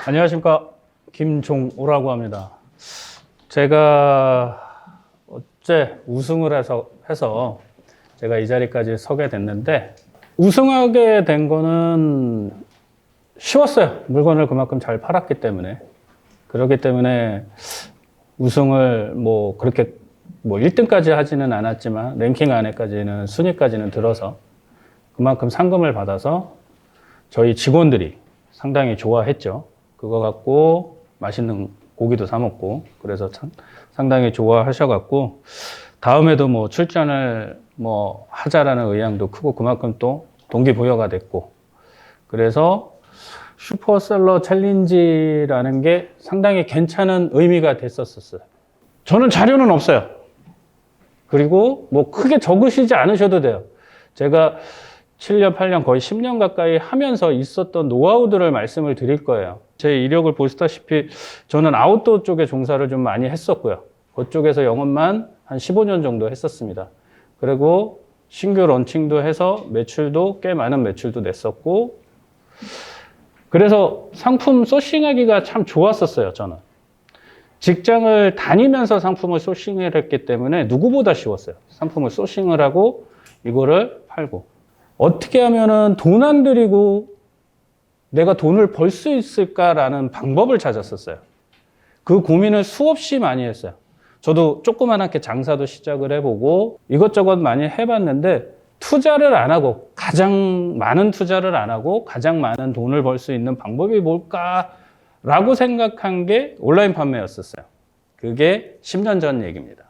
안녕하십니까. 김종호라고 합니다. 제가 어제 우승을 해서 제가 이 자리까지 서게 됐는데, 우승하게 된 거는 쉬웠어요. 물건을 그만큼 잘 팔았기 때문에. 그렇기 때문에 우승을 그렇게 1등까지 하지는 않았지만 랭킹 안에까지는, 순위까지는 들어서 그만큼 상금을 받아서 저희 직원들이 상당히 좋아했죠. 그거 갖고 맛있는 고기도 사 먹고, 그래서 상당히 좋아하셔갖고 다음에도 출전을 하자라는 의향도 크고, 그만큼 또 동기부여가 됐고, 그래서 슈퍼셀러 챌린지라는 게 상당히 괜찮은 의미가 됐었어요. 저는 자료는 없어요. 그리고 크게 적으시지 않으셔도 돼요. 제가 7년, 8년, 거의 10년 가까이 하면서 있었던 노하우들을 말씀을 드릴 거예요. 제 이력을 보시다시피 저는 아웃도어 쪽에 종사를 좀 많이 했었고요. 그쪽에서 영업만 한 15년 정도 했었습니다. 그리고 신규 런칭도 해서 매출도 꽤 많은 매출도 냈었고, 그래서 상품 소싱하기가 참 좋았었어요, 저는. 직장을 다니면서 상품을 소싱을 했기 때문에 누구보다 쉬웠어요. 상품을 소싱을 하고 이거를 팔고. 어떻게 하면은 돈 안 들이고 내가 돈을 벌 수 있을까라는 방법을 찾았었어요. 그 고민을 수없이 많이 했어요. 저도 조그만하게 장사도 시작을 해보고 이것저것 많이 해봤는데, 투자를 안 하고, 가장 많은 투자를 안 하고 가장 많은 돈을 벌 수 있는 방법이 뭘까라고 생각한 게 온라인 판매였었어요. 그게 10년 전 얘기입니다.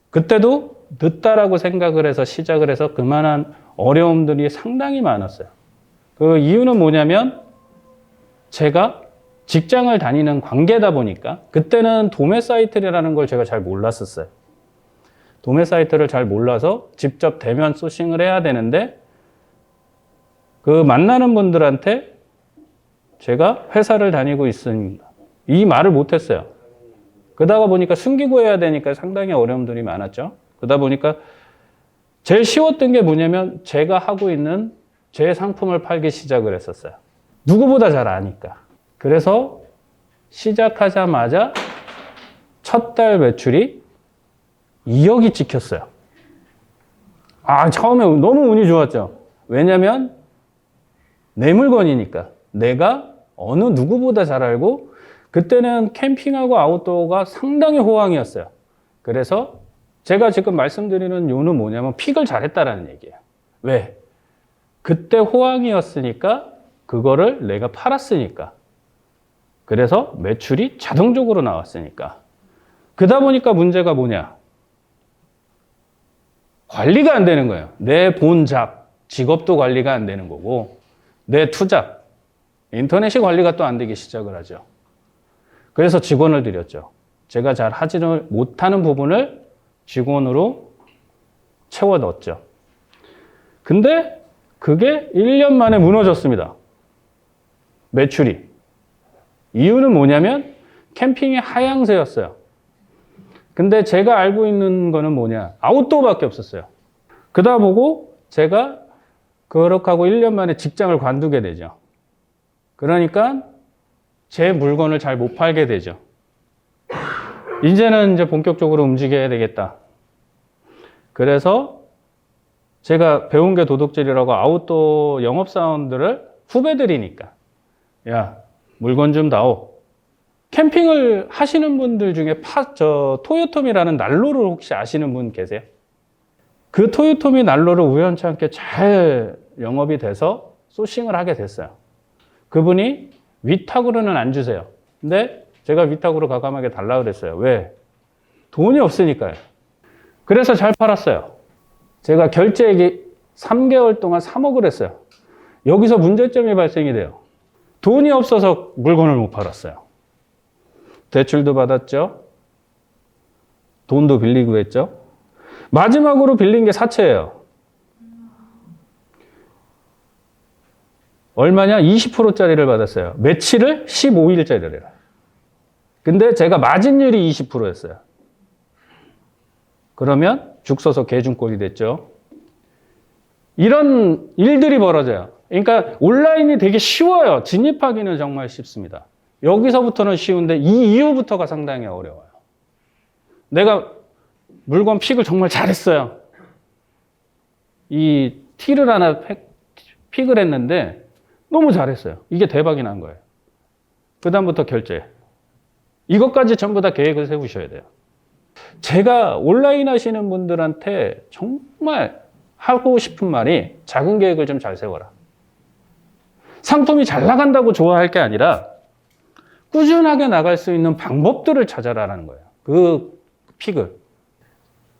그때도 늦다라고 생각을 해서 시작을 해서 그만한 어려움들이 상당히 많았어요. 그 이유는 뭐냐면, 제가 직장을 다니는 관계다 보니까, 그때는 도매 사이트라는 걸 제가 잘 몰랐었어요. 도매 사이트를 잘 몰라서 직접 대면 소싱을 해야 되는데, 그 만나는 분들한테 제가 회사를 다니고 있습니다, 이 말을 못했어요. 그러다 보니까 숨기고 해야 되니까 상당히 어려움들이 많았죠. 그러다 보니까 제일 쉬웠던 게 뭐냐면, 제가 하고 있는 제 상품을 팔기 시작을 했었어요. 누구보다 잘 아니까. 그래서 시작하자마자 첫 달 매출이 2억이 찍혔어요. 처음에 너무 운이 좋았죠. 왜냐면 내 물건이니까. 내가 어느 누구보다 잘 알고, 그때는 캠핑하고 아웃도어가 상당히 호황이었어요. 그래서 제가 지금 말씀드리는 요는 뭐냐면, 픽을 잘했다라는 얘기예요. 왜? 그때 호황이었으니까, 그거를 내가 팔았으니까. 그래서 매출이 자동적으로 나왔으니까. 그러다 보니까 문제가 뭐냐? 관리가 안 되는 거예요. 내 본잡, 직업도 관리가 안 되는 거고, 내 투잡, 인터넷이 관리가 또 안 되기 시작을 하죠. 그래서 직원을 들였죠. 제가 잘 하지를 못하는 부분을 직원으로 채워 넣었죠. 근데 그게 1년 만에 무너졌습니다. 매출이. 이유는 뭐냐면, 캠핑이 하향세였어요. 근데 제가 알고 있는 거는 뭐냐? 아웃도어밖에 없었어요. 그러다 보고 제가 그렇게 하고 1년 만에 직장을 관두게 되죠. 그러니까 제 물건을 잘 못 팔게 되죠. 이제는 본격적으로 움직여야 되겠다. 그래서 제가 배운 게 도둑질이라고, 아웃도어 영업사원들을, 후배들이니까, 야, 물건 좀 다오. 캠핑을 하시는 분들 중에 토요토미라는 난로를 혹시 아시는 분 계세요? 그 토요토미 난로를 우연찮게 잘 영업이 돼서 소싱을 하게 됐어요. 그분이 위탁으로는 안 주세요. 근데 제가 위탁으로 과감하게 달라고 그랬어요. 왜? 돈이 없으니까요. 그래서 잘 팔았어요. 제가 결제액이 3개월 동안 3억을 했어요. 여기서 문제점이 발생이 돼요. 돈이 없어서 물건을 못 팔았어요. 대출도 받았죠. 돈도 빌리고 했죠. 마지막으로 빌린 게 사채예요. 얼마냐? 20%짜리를 받았어요. 며칠을? 15일짜리를. 근데 제가 마진율이 20%였어요. 그러면 죽 서서 개중꼴이 됐죠. 이런 일들이 벌어져요. 그러니까 온라인이 되게 쉬워요. 진입하기는 정말 쉽습니다. 여기서부터는 쉬운데 이 이후부터가 상당히 어려워요. 내가 물건 픽을 정말 잘했어요. 이 티를 하나 픽을 했는데 너무 잘했어요. 이게 대박이 난 거예요. 그 다음부터 결제. 이것까지 전부 다 계획을 세우셔야 돼요. 제가 온라인 하시는 분들한테 정말 하고 싶은 말이 작은 계획을 좀 잘 세워라. 상품이 잘 나간다고 좋아할 게 아니라 꾸준하게 나갈 수 있는 방법들을 찾아라라는 거예요. 그 픽을.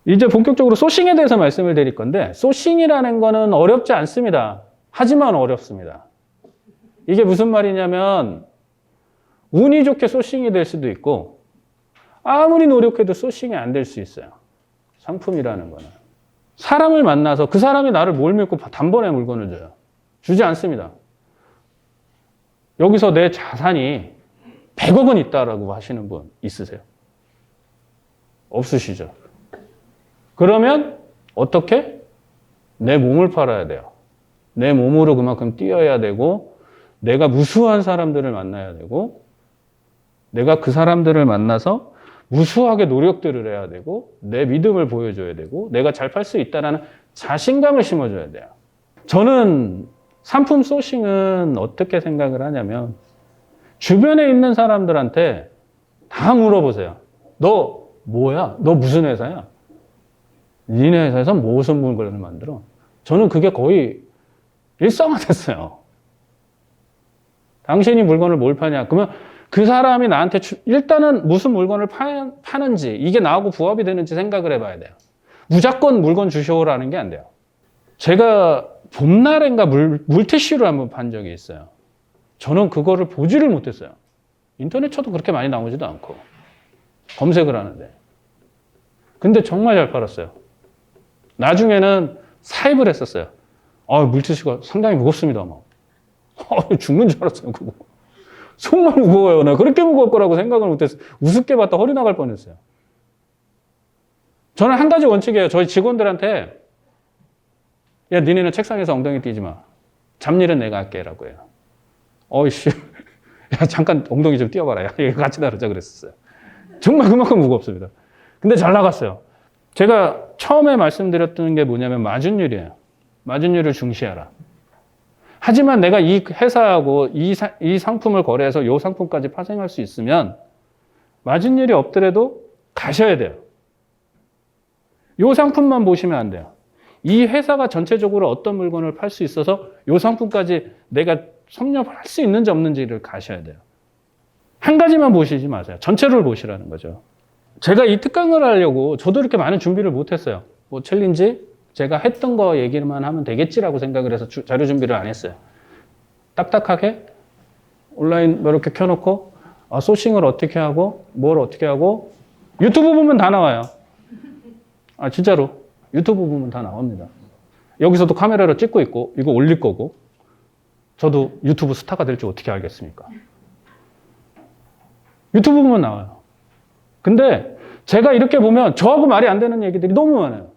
이제 본격적으로 소싱에 대해서 말씀을 드릴 건데, 소싱이라는 거는 어렵지 않습니다. 하지만 어렵습니다. 이게 무슨 말이냐면 운이 좋게 소싱이 될 수도 있고 아무리 노력해도 소싱이 안 될 수 있어요. 상품이라는 거는. 사람을 만나서 그 사람이 나를 뭘 믿고 단번에 물건을 줘요. 주지 않습니다. 여기서 내 자산이 100억 원 있다라고 하시는 분 있으세요? 없으시죠? 그러면 어떻게? 내 몸을 팔아야 돼요. 내 몸으로 그만큼 뛰어야 되고 내가 무수한 사람들을 만나야 되고 내가 그 사람들을 만나서 무수하게 노력들을 해야 되고 내 믿음을 보여줘야 되고 내가 잘 팔 수 있다는 자신감을 심어줘야 돼요. 저는 상품 소싱은 어떻게 생각을 하냐면 주변에 있는 사람들한테 다 물어보세요. 너 뭐야? 너 무슨 회사야? 니네 회사에서 무슨 물건을 만들어? 저는 그게 거의 일상화됐어요. 당신이 물건을 뭘 파냐? 그러면 그 사람이 나한테 일단은 무슨 물건을 파는지 이게 나하고 부합이 되는지 생각을 해봐야 돼요. 무조건 물건 주시오라는 게 안 돼요. 제가 봄날인가 물티슈를 한번 판 적이 있어요. 저는 그거를 보지를 못했어요. 인터넷 쳐도 그렇게 많이 나오지도 않고 검색을 하는데 근데 정말 잘 팔았어요. 나중에는 사입을 했었어요. 물티슈가 상당히 무겁습니다. 막. 죽는 줄 알았어요. 그거. 정말 무거워요. 나 그렇게 무거울 거라고 생각을 못했어요. 우습게 봤다 허리 나갈 뻔했어요. 저는 한 가지 원칙이에요. 저희 직원들한테 야, 니네는 책상에서 엉덩이 띄지 마. 잡일은 내가 할게 라고 해요. 어이씨, 야, 잠깐 엉덩이 좀 띄워봐라. 야, 같이 다루자 그랬었어요. 정말 그만큼 무겁습니다. 근데 잘 나갔어요. 제가 처음에 말씀드렸던 게 뭐냐면 마진율이에요. 마진율을 중시하라. 하지만 내가 이 회사하고 이 상품을 거래해서 이 상품까지 파생할 수 있으면 마진율이 없더라도 가셔야 돼요. 이 상품만 보시면 안 돼요. 이 회사가 전체적으로 어떤 물건을 팔 수 있어서 이 상품까지 내가 섭렵할 수 있는지 없는지를 가셔야 돼요. 한 가지만 보시지 마세요. 전체를 보시라는 거죠. 제가 이 특강을 하려고 저도 이렇게 많은 준비를 못했어요. 뭐 챌린지 제가 했던 거 얘기만 하면 되겠지라고 생각을 해서 자료 준비를 안 했어요. 딱딱하게 온라인 이렇게 켜놓고 소싱을 어떻게 하고 뭘 어떻게 하고 유튜브 보면 다 나와요. 진짜로 유튜브 보면 다 나옵니다. 여기서도 카메라로 찍고 있고 이거 올릴 거고 저도 유튜브 스타가 될지 어떻게 알겠습니까? 유튜브 보면 나와요. 근데 제가 이렇게 보면 저하고 말이 안 되는 얘기들이 너무 많아요.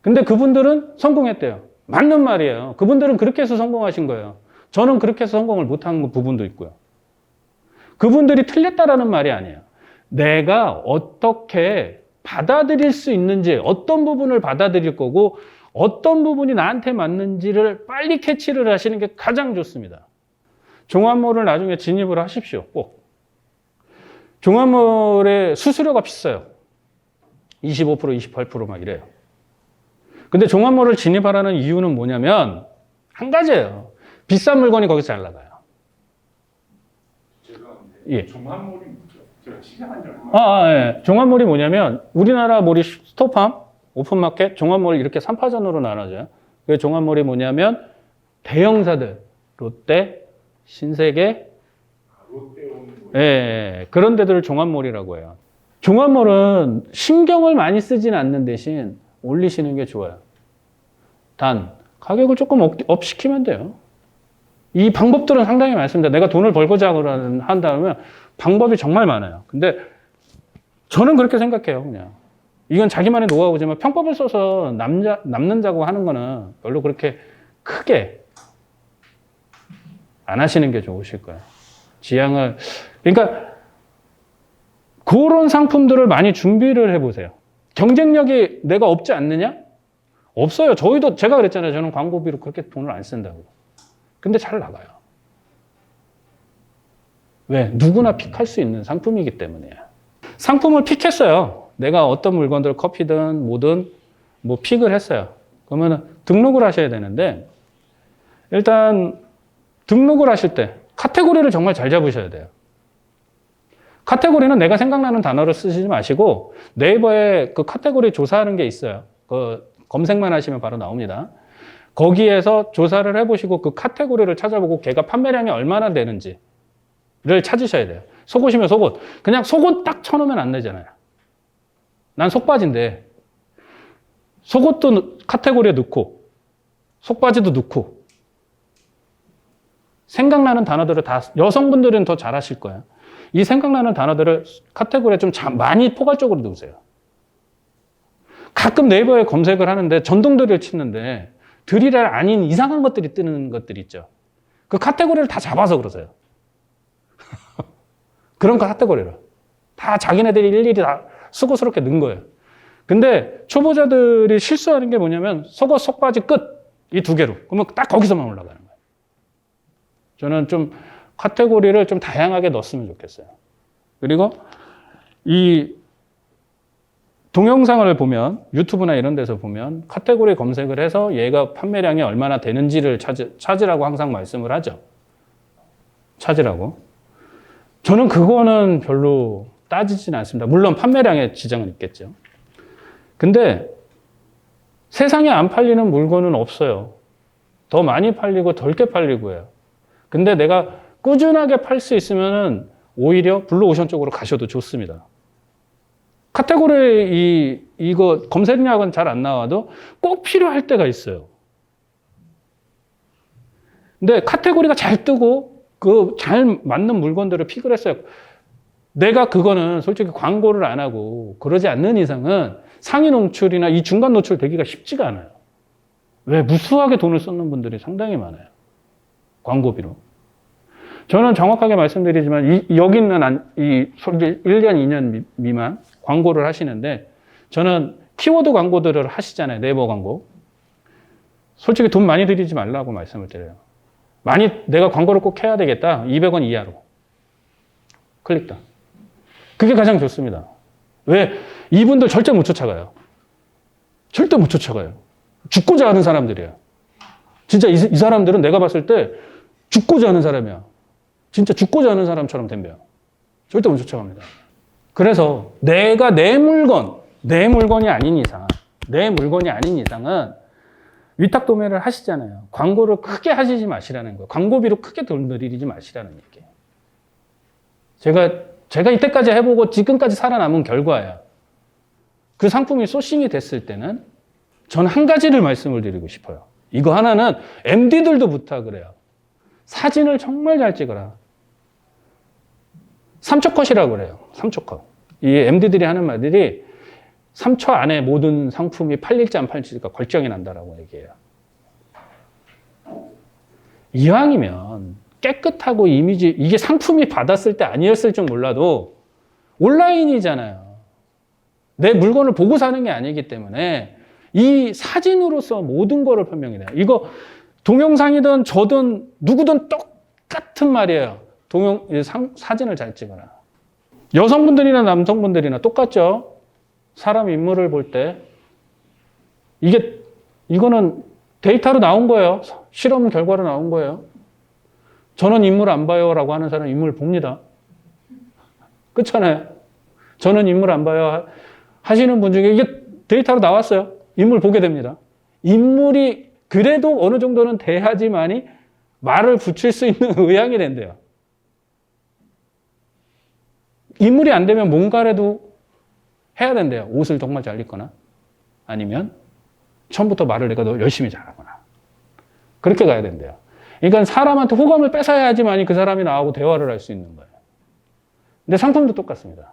근데 그분들은 성공했대요. 맞는 말이에요. 그분들은 그렇게 해서 성공하신 거예요. 저는 그렇게 해서 성공을 못한 부분도 있고요. 그분들이 틀렸다라는 말이 아니에요. 내가 어떻게 받아들일 수 있는지, 어떤 부분을 받아들일 거고 어떤 부분이 나한테 맞는지를 빨리 캐치를 하시는 게 가장 좋습니다. 종합몰을 나중에 진입을 하십시오. 꼭. 종합몰의 수수료가 비싸요. 25%, 28% 이래요. 근데 종합몰을 진입하라는 이유는 뭐냐면 한 가지예요. 비싼 물건이 거기서 잘 나가요. 예. 종합몰이 뭐죠? 제가 시작한 지 얼마? 예. 종합몰이 뭐냐면 우리나라 몰이 스토팜, 오픈마켓, 종합몰 이렇게 3파전으로 나눠져요. 그 종합몰이 뭐냐면 대형사들, 롯데, 신세계, 그런 데들을 종합몰이라고 해요. 종합몰은 신경을 많이 쓰진 않는 대신 올리시는 게 좋아요. 단 가격을 조금 업 시키면 돼요. 이 방법들은 상당히 많습니다. 내가 돈을 벌고자 한다면 방법이 정말 많아요. 근데 저는 그렇게 생각해요. 그냥 이건 자기만의 노하우지만 평법을 써서 남는 자고 하는 거는 별로 그렇게 크게 안 하시는 게 좋으실 거예요. 그러니까 그런 상품들을 많이 준비를 해보세요. 경쟁력이 내가 없지 않느냐? 없어요. 저희도 제가 그랬잖아요. 저는 광고비로 그렇게 돈을 안 쓴다고. 근데 잘 나가요. 왜? 누구나 픽할 수 있는 상품이기 때문이에요. 상품을 픽했어요. 내가 어떤 물건들 커피든 뭐든 뭐 픽을 했어요. 그러면 등록을 하셔야 되는데 일단 등록을 하실 때 카테고리를 정말 잘 잡으셔야 돼요. 카테고리는 내가 생각나는 단어를 쓰시지 마시고 네이버에 그 카테고리 조사하는 게 있어요. 그 검색만 하시면 바로 나옵니다. 거기에서 조사를 해보시고 그 카테고리를 찾아보고 걔가 판매량이 얼마나 되는지를 찾으셔야 돼요. 속옷이면 속옷. 그냥 속옷 딱 쳐놓으면 안 되잖아요. 난 속바지인데 속옷도 카테고리에 넣고 속바지도 넣고 생각나는 단어들을 다 여성분들은 더 잘하실 거예요. 이 생각나는 단어들을 카테고리에 좀 많이 포괄적으로 넣으세요. 가끔 네이버에 검색을 하는데 전동드릴 치는데 드릴이 아닌 이상한 것들이 뜨는 것들이 있죠. 그 카테고리를 다 잡아서 그러세요. 그런 카테고리를 다 자기네들이 일일이 다 수고스럽게 넣은 거예요. 근데 초보자들이 실수하는 게 뭐냐면 속옷, 속바지 끝 이 두 개로 그러면 딱 거기서만 올라가는 거예요. 저는 좀 카테고리를 좀 다양하게 넣었으면 좋겠어요. 그리고 이 동영상을 보면 유튜브나 이런 데서 보면 카테고리 검색을 해서 얘가 판매량이 얼마나 되는지를 찾으라고 항상 말씀을 하죠. 찾으라고. 저는 그거는 별로 따지진 않습니다. 물론 판매량에 지장은 있겠죠. 근데 세상에 안 팔리는 물건은 없어요. 더 많이 팔리고 덜게 팔리고 해요. 근데 내가 꾸준하게 팔 수 있으면 오히려 블루오션 쪽으로 가셔도 좋습니다. 카테고리 이거 검색량은 잘 안 나와도 꼭 필요할 때가 있어요. 근데 카테고리가 잘 뜨고 그 잘 맞는 물건들을 픽을 했어요. 내가 그거는 솔직히 광고를 안 하고 그러지 않는 이상은 상위 노출이나 이 중간 노출 되기가 쉽지가 않아요. 왜? 무수하게 돈을 쏟는 분들이 상당히 많아요. 광고비로. 저는 정확하게 말씀드리지만 여기 있는 이 1년, 2년 미만 광고를 하시는데 저는 키워드 광고들을 하시잖아요. 네이버 광고. 솔직히 돈 많이 들이지 말라고 말씀을 드려요. 내가 광고를 꼭 해야 되겠다. 200원 이하로. 클릭다. 그게 가장 좋습니다. 왜? 이분들 절대 못 쫓아가요. 절대 못 쫓아가요. 죽고자 하는 사람들이에요. 진짜 이 사람들은 내가 봤을 때 죽고자 하는 사람이야. 진짜 죽고자 하는 사람처럼 덤벼요. 절대 못 쫓아갑니다. 그래서 내가 내 물건이 아닌 이상은 위탁 도매를 하시잖아요. 광고를 크게 하시지 마시라는 거예요. 광고비로 크게 돈 들이지 마시라는 얘기예요. 제가 이때까지 해보고 지금까지 살아남은 결과예요. 그 상품이 소싱이 됐을 때는 전 한 가지를 말씀을 드리고 싶어요. 이거 하나는 MD들도 부탁을 해요. 사진을 정말 잘 찍어라. 3초 컷이라고 그래요. 3초 컷. 이 MD들이 하는 말들이 3초 안에 모든 상품이 팔릴지 안 팔릴지가 결정이 난다라고 얘기해요. 이왕이면 깨끗하고 이미지, 이게 상품이 받았을 때 아니었을 줄 몰라도 온라인이잖아요. 내 물건을 보고 사는 게 아니기 때문에 이 사진으로서 모든 거를 설명해요. 이거 동영상이든 저든 누구든 똑같은 말이에요. 사진을 잘 찍어라. 여성분들이나 남성분들이나 똑같죠. 사람 인물을 볼 때 이거는 데이터로 나온 거예요. 실험 결과로 나온 거예요. 저는 인물 안 봐요라고 하는 사람은 인물 봅니다. 그렇잖아요. 저는 인물 안 봐요 하시는 분 중에 이게 데이터로 나왔어요. 인물 보게 됩니다. 인물이 그래도 어느 정도는 돼야지만이 말을 붙일 수 있는 의향이 된대요. 인물이 안 되면 뭔가라도 해야 된대요. 옷을 정말 잘 입거나 아니면 처음부터 말을 내가 더 열심히 잘하거나 그렇게 가야 된대요. 그러니까 사람한테 호감을 뺏어야지만이 그 사람이 나하고 대화를 할 수 있는 거예요. 근데 상품도 똑같습니다.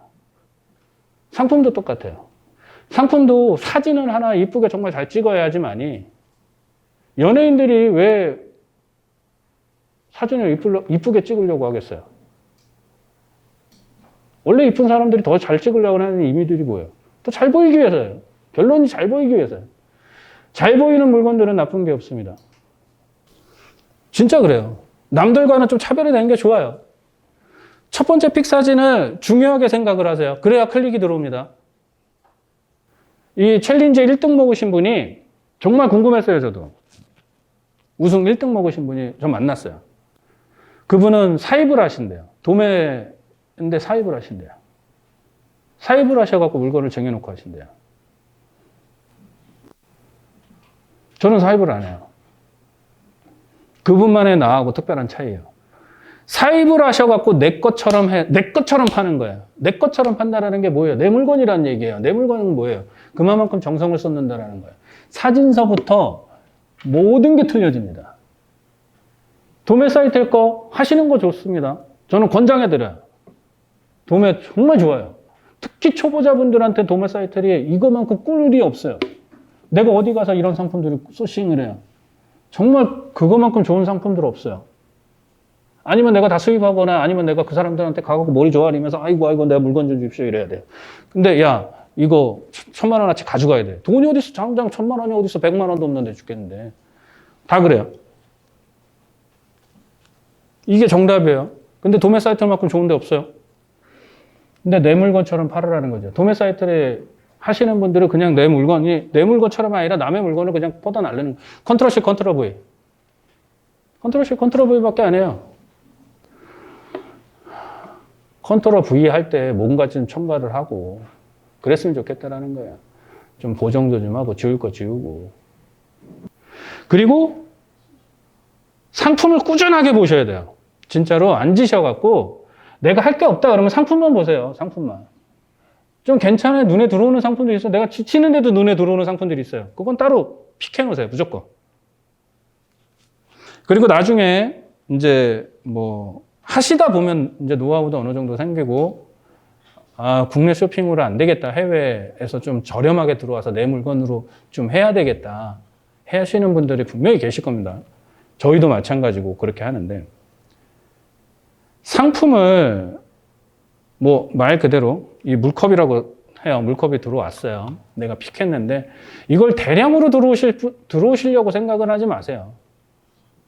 상품도 똑같아요. 상품도 사진을 하나 이쁘게 정말 잘 찍어야지만이 연예인들이 왜 사진을 이쁘게 찍으려고 하겠어요? 원래 이쁜 사람들이 더 잘 찍으려고 하는 의미들이 뭐예요? 더 잘 보이기 위해서예요. 결론이 잘 보이기 위해서예요. 잘 보이는 물건들은 나쁜 게 없습니다. 진짜 그래요. 남들과는 좀 차별이 되는 게 좋아요. 첫 번째 픽 사진을 중요하게 생각을 하세요. 그래야 클릭이 들어옵니다. 이 챌린지 1등 먹으신 분이 정말 궁금했어요, 저도. 우승 1등 먹으신 분이 저 만났어요. 그분은 사입을 하신대요. 도매인데 사입을 하신대요. 사입을 하셔갖고 물건을 쟁여놓고 하신대요. 저는 사입을 안 해요. 그분만의 나하고 특별한 차이예요. 사입을 하셔갖고 내 것처럼 파는 거예요. 내 것처럼 판다라는 게 뭐예요? 내 물건이라는 얘기예요. 내 물건은 뭐예요? 그만큼 정성을 쏟는다라는 거예요. 사진서부터 모든 게 틀려집니다. 도매 사이트일 거 하시는 거 좋습니다. 저는 권장해드려요. 도매 정말 좋아요. 특히 초보자분들한테 도매 사이트에 이거만큼 꿀이 없어요. 내가 어디 가서 이런 상품들을 소싱을 해요. 정말 그거만큼 좋은 상품들 없어요. 아니면 내가 다 수입하거나 아니면 내가 그 사람들한테 가고 머리 조아리면서 아이고 내가 물건 좀 주십시오 이래야 돼요. 근데 야 이거 1,000만 원어치 가져가야 돼. 돈이 어디 있어? 당장 1,000만 원이 어디 있어? 100만 원도 없는데 죽겠는데. 다 그래요. 이게 정답이에요. 근데 도매 사이트만큼 좋은 데 없어요. 근데 내 물건처럼 팔으라는 거죠. 도매 사이트에 하시는 분들은 그냥 내 물건이 내 물건처럼 아니라 남의 물건을 그냥 퍼다 날리는 컨트롤 C, 컨트롤 V. 컨트롤 C, 컨트롤 V밖에 안 해요. 컨트롤 V 할 때 뭔가 좀 첨가를 하고 그랬으면 좋겠다라는 거예요. 좀 보정도 좀 하고 지울 거 지우고. 그리고 상품을 꾸준하게 보셔야 돼요. 진짜로 앉으셔갖고 내가 할 게 없다 그러면 상품만 보세요. 상품만. 좀 괜찮아요. 눈에 들어오는 상품들이 있어요. 내가 지치는데도 눈에 들어오는 상품들이 있어요. 그건 따로 픽해 놓으세요. 무조건. 그리고 나중에 이제 뭐 하시다 보면 이제 노하우도 어느 정도 생기고 아, 국내 쇼핑으로 안 되겠다. 해외에서 좀 저렴하게 들어와서 내 물건으로 좀 해야 되겠다. 하시는 분들이 분명히 계실 겁니다. 저희도 마찬가지고 그렇게 하는데 상품을 뭐 말 그대로 이 물컵이라고 해요. 물컵이 들어왔어요. 내가 픽했는데 이걸 대량으로 들어오시려고 생각을 하지 마세요.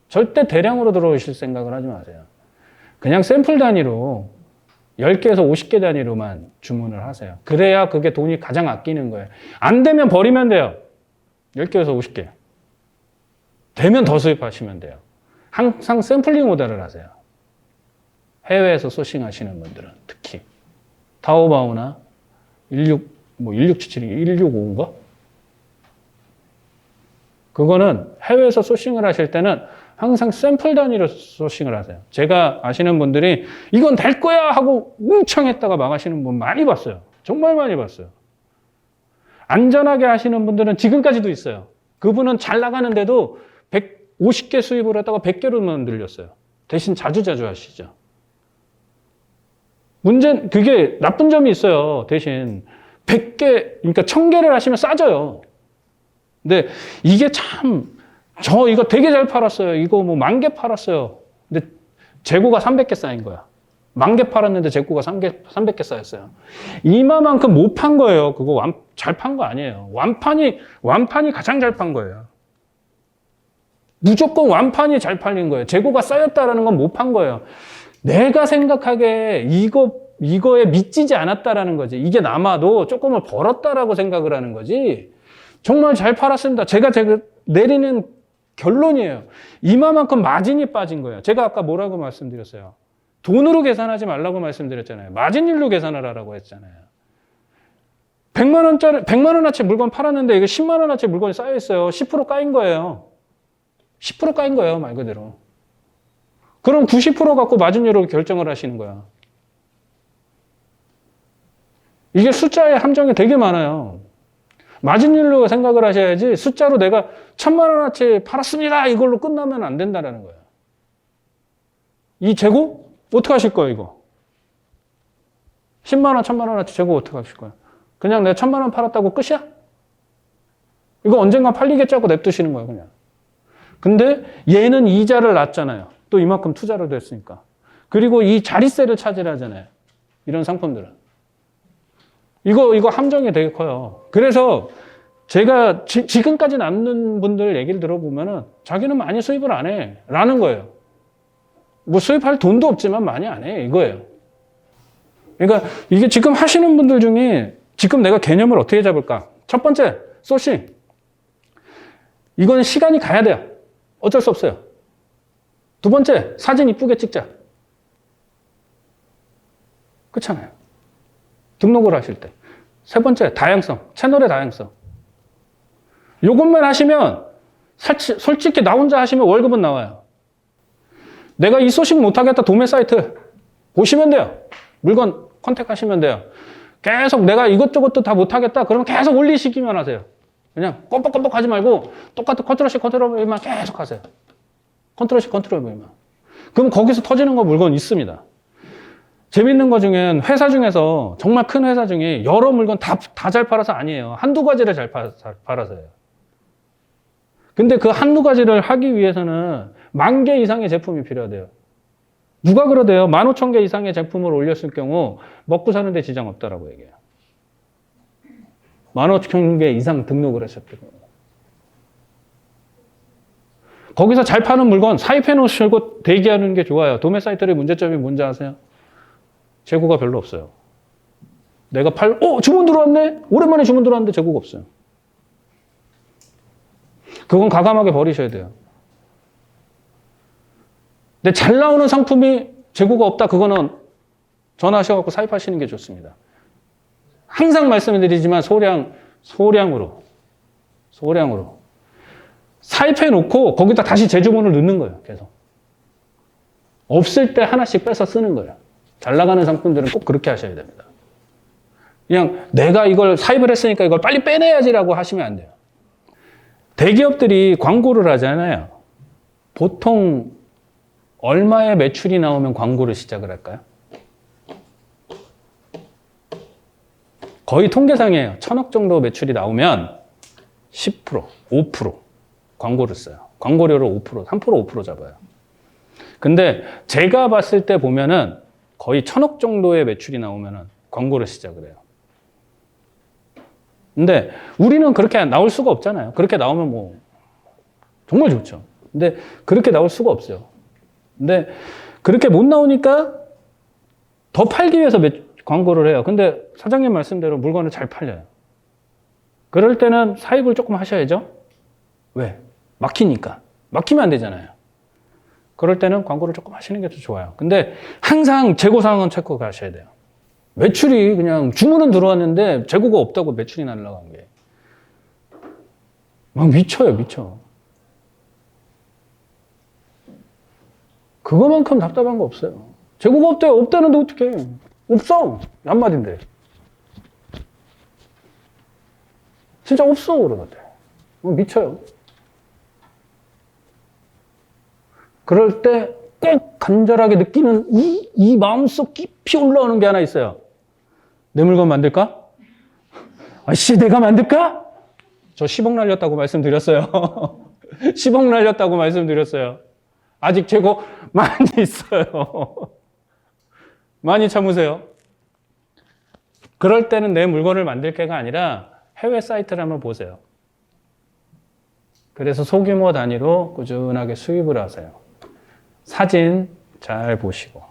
절대 대량으로 들어오실 생각을 하지 마세요. 그냥 샘플 단위로 10개에서 50개 단위로만 주문을 하세요. 그래야 그게 돈이 가장 아끼는 거예요. 안 되면 버리면 돼요. 10개에서 50개. 되면 더 수입하시면 돼요. 항상 샘플링 오더를 하세요. 해외에서 소싱하시는 분들은 특히 타오바오나 1677이 1655인가? 그거는 해외에서 소싱을 하실 때는 항상 샘플 단위로 소싱을 하세요. 제가 아시는 분들이 이건 될 거야 하고 우창했다가 망하시는 분 많이 봤어요. 정말 많이 봤어요. 안전하게 하시는 분들은 지금까지도 있어요. 그분은 잘 나가는데도 150개 수입을 했다가 100개로만 늘렸어요. 대신 자주자주 하시죠. 문제는 그게 나쁜 점이 있어요. 대신 100개, 그러니까 1000개를 하시면 싸져요. 근데 이게 참, 저 이거 되게 잘 팔았어요. 이거 뭐 10,000개 팔았어요. 근데 재고가 300개 쌓인 거야. 10,000개 팔았는데 재고가 300개 쌓였어요. 이마만큼 못 판 거예요. 그거 잘 판 거 아니에요. 완판이 가장 잘 판 거예요. 무조건 완판이 잘 팔린 거예요. 재고가 쌓였다라는 건 못 판 거예요. 내가 생각하기에 이거에 미치지 않았다라는 거지. 이게 남아도 조금을 벌었다라고 생각을 하는 거지. 정말 잘 팔았습니다. 제가 내리는 결론이에요. 이마만큼 마진이 빠진 거예요. 제가 아까 뭐라고 말씀드렸어요? 돈으로 계산하지 말라고 말씀드렸잖아요. 마진율로 계산을 하라고 했잖아요. 100만 원어치 물건 팔았는데 이게 10만 원어치 물건이 쌓여 있어요. 10% 까인 거예요. 10% 까인 거예요, 말 그대로. 그럼 90% 갖고 마진율로 결정을 하시는 거야. 이게 숫자의 함정이 되게 많아요. 마진율로 생각을 하셔야지 숫자로 내가 1,000만 원어치 팔았습니다. 이걸로 끝나면 안 된다는 거예요. 이 재고? 어떻게 하실 거예요, 이거? 10만 원, 1,000만 원어치 재고 어떻게 하실 거예요? 그냥 내가 1,000만 원 팔았다고 끝이야? 이거 언젠가 팔리겠지 하고 냅두시는 거예요, 그냥. 근데 얘는 이자를 놨잖아요. 또 이만큼 투자를 했으니까. 그리고 이 자릿세를 차지하잖아요. 이런 상품들은. 이거 함정이 되게 커요. 그래서 제가 지금까지 남는 분들 얘기를 들어보면은 자기는 많이 수입을 안 해. 라는 거예요. 뭐 수입할 돈도 없지만 많이 안 해. 이거예요. 그러니까 이게 지금 하시는 분들 중에 지금 내가 개념을 어떻게 잡을까? 첫 번째, 소싱. 이거는 시간이 가야 돼요. 어쩔 수 없어요. 두 번째, 사진 이쁘게 찍자. 그렇잖아요. 등록을 하실 때. 세 번째, 다양성. 채널의 다양성. 요것만 하시면 솔직히 나 혼자 하시면 월급은 나와요. 내가 이 소싱 못하겠다 도매 사이트 보시면 돼요. 물건 컨택하시면 돼요. 계속 내가 이것저것도 다 못하겠다 그러면 계속 올리시기만 하세요. 그냥 껌뻑껌뻑 하지 말고 똑같은 컨트롤-C 컨트롤-V만 계속 하세요. 컨트롤-C 컨트롤-V만. 그럼 거기서 터지는 거 물건 있습니다. 재밌는 거 중엔 회사 중에서 정말 큰 회사 중에 여러 물건 다 잘 팔아서 아니에요. 한두 가지를 잘 팔아서요. 근데 그 한두 가지를 하기 위해서는 10,000개 이상의 제품이 필요하대요. 누가 그러대요? 15,000개 이상의 제품을 올렸을 경우 먹고 사는데 지장 없다라고 얘기해요. 15,000개 이상 등록을 하셨대요. 거기서 잘 파는 물건 사입해 놓으시고 대기하는 게 좋아요. 도매 사이트의 문제점이 뭔지 아세요? 재고가 별로 없어요. 내가 주문 들어왔네? 오랜만에 주문 들어왔는데 재고가 없어요. 그건 과감하게 버리셔야 돼요. 근데 잘 나오는 상품이 재고가 없다. 그거는 전화하셔서 사입하시는 게 좋습니다. 항상 말씀드리지만 소량으로 사입해 놓고 거기다 다시 재주문을 넣는 거예요. 계속. 없을 때 하나씩 빼서 쓰는 거예요. 잘 나가는 상품들은 꼭 그렇게 하셔야 됩니다. 그냥 내가 이걸 사입을 했으니까 이걸 빨리 빼내야지라고 하시면 안 돼요. 대기업들이 광고를 하잖아요. 보통 얼마의 매출이 나오면 광고를 시작을 할까요? 거의 통계상이에요. 1,000억 정도 매출이 나오면 10%, 5% 광고를 써요. 광고료를 5%, 3%, 5% 잡아요. 근데 제가 봤을 때 보면은 거의 1,000억 정도의 매출이 나오면은 광고를 시작을 해요. 근데 우리는 그렇게 나올 수가 없잖아요. 그렇게 나오면 뭐 정말 좋죠. 근데 그렇게 나올 수가 없어요. 근데 그렇게 못 나오니까 더 팔기 위해서 광고를 해요. 근데 사장님 말씀대로 물건을 잘 팔려요. 그럴 때는 사입을 조금 하셔야죠. 왜? 막히니까. 막히면 안 되잖아요. 그럴 때는 광고를 조금 하시는 게 더 좋아요. 근데 항상 재고 상황은 체크가 하셔야 돼요. 매출이 그냥 주문은 들어왔는데 재고가 없다고 매출이 날라간 게 막 미쳐. 그거만큼 답답한 거 없어요. 재고가 없대요. 없다는데 어떡해. 없어. 한마디인데. 진짜 없어 그러는데. 미쳐요. 그럴 때 꼭 간절하게 느끼는 이 마음속 깊이 올라오는 게 하나 있어요. 내 물건 만들까? 아씨, 내가 만들까? 저 10억 날렸다고 말씀드렸어요. 10억 날렸다고 말씀드렸어요. 아직 재고 많이 있어요. 많이 참으세요. 그럴 때는 내 물건을 만들 게가 아니라 해외 사이트를 한번 보세요. 그래서 소규모 단위로 꾸준하게 수입을 하세요. 사진 잘 보시고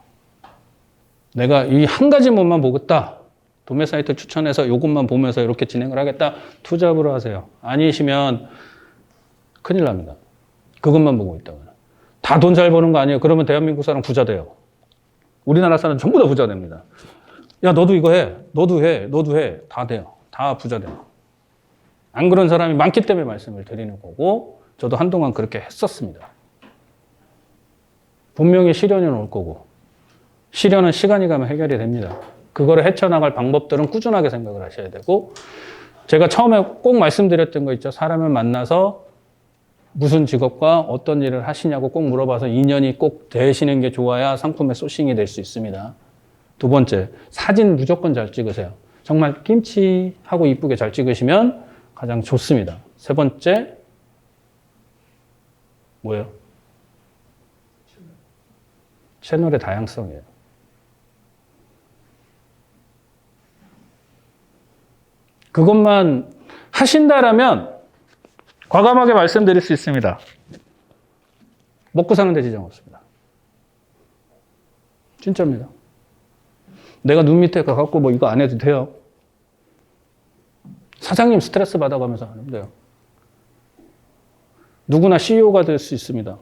내가 이 한 가지 것만 보겠다. 도매 사이트 추천해서 이것만 보면서 이렇게 진행을 하겠다. 투잡으로 하세요. 아니시면 큰일 납니다. 그것만 보고 있다면. 다 돈 잘 버는 거 아니에요. 그러면 대한민국 사람 부자 돼요. 우리나라 사람 전부 다 부자 됩니다. 야, 너도 이거 해. 너도 해. 다 돼요. 다 부자 돼요. 안 그런 사람이 많기 때문에 말씀을 드리는 거고 저도 한동안 그렇게 했었습니다. 분명히 시련은 올 거고 시련은 시간이 가면 해결이 됩니다. 그거를 헤쳐나갈 방법들은 꾸준하게 생각을 하셔야 되고 제가 처음에 꼭 말씀드렸던 거 있죠. 사람을 만나서 무슨 직업과 어떤 일을 하시냐고 꼭 물어봐서 인연이 꼭 되시는 게 좋아야 상품의 소싱이 될 수 있습니다. 두 번째, 사진 무조건 잘 찍으세요. 정말 김치하고 이쁘게 잘 찍으시면 가장 좋습니다. 세 번째, 뭐예요? 채널의 다양성이에요. 그것만 하신다라면 과감하게 말씀드릴 수 있습니다. 먹고 사는데 지장 없습니다. 진짜입니다. 내가 눈 밑에 가갖고 뭐 이거 안 해도 돼요. 사장님 스트레스 받아가면서 안 해도 돼요. 누구나 CEO가 될 수 있습니다.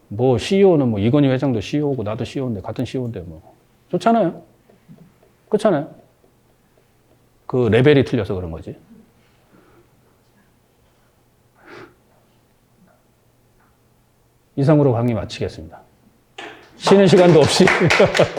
뭐 CEO는 뭐 이건희 회장도 CEO고 나도 CEO인데 같은 CEO인데 뭐 좋잖아요. 그렇잖아요. 그 레벨이 틀려서 그런 거지. 이상으로 강의 마치겠습니다. 쉬는 시간도 없이